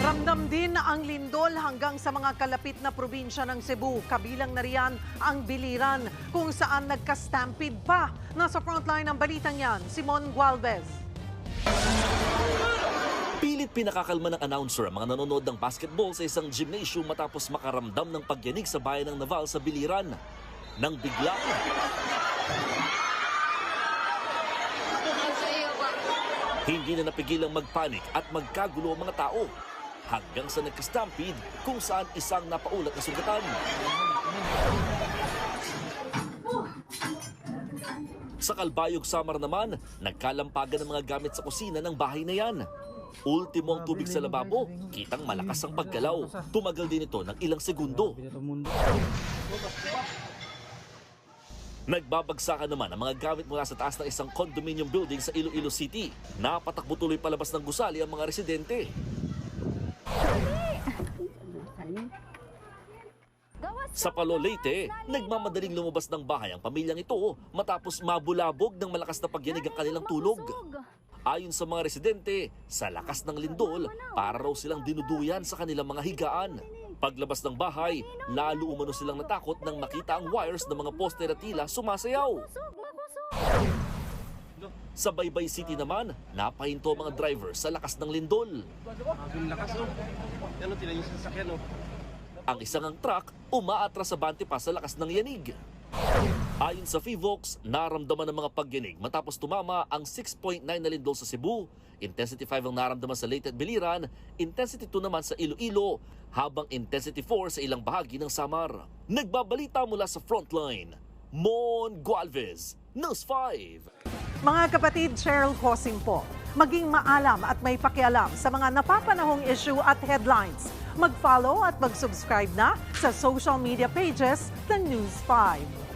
Ramdam din ang lindol hanggang sa mga kalapit na probinsya ng Cebu. Kabilang na riyan ang Biliran kung saan nagka-stampede pa. Nasa frontline ng balitang yan, Simon Gualvez. Pilit pinakakalma ng announcer ang mga nanonood ng basketball sa isang gymnasium matapos makaramdam ng pagyanig sa bayan ng Naval sa Biliran. Nang bigla, hindi na napigilang magpanik at magkagulo ang mga tao hanggang sa nagka-stampede kung saan isang napaulat na sugatan. Sa Calbayog, Samar naman, nagkalampagan ng mga gamit sa kusina ng bahay na yan. Ultimo ang tubig sa lababo, kitang malakas ang paggalaw. Tumagal din ito ng ilang segundo. Nagbabagsakan naman ang mga gamit mula sa taas ng isang condominium building sa Iloilo City. Napatakbo tuloy palabas ng gusali ang mga residente. Sa Palo, Leyte, nagmamadaling lumabas ng bahay ang pamilyang ito matapos mabulabog ng malakas na pagyanig ang kanilang tulog. Ayon sa mga residente, sa lakas ng lindol, para raw silang dinuduyan sa kanilang mga higaan. Paglabas ng bahay, lalo umano silang natakot nang makita ang wires ng mga poste na tila sumasayaw. Sa Baybay City naman, napahinto ang mga driver sa lakas ng lindol. Ang isang truck umaatras sa bante pa sa lakas ng yanig. Ayon sa FIVOX, naramdaman ng mga pagyanig matapos tumama ang 6.9 na lindol sa Cebu, Intensity 5 ang naramdaman sa Leyte at Biliran, Intensity 2 naman sa Iloilo, habang Intensity 4 sa ilang bahagi ng Samar. Nagbabalita mula sa Frontline, Mon Gualvez, News 5. Mga kapatid, Cheryl Cosing po. Maging maalam at may pakialam sa mga napapanahong issue at headlines. Mag-follow at mag-subscribe na sa social media pages ng News 5.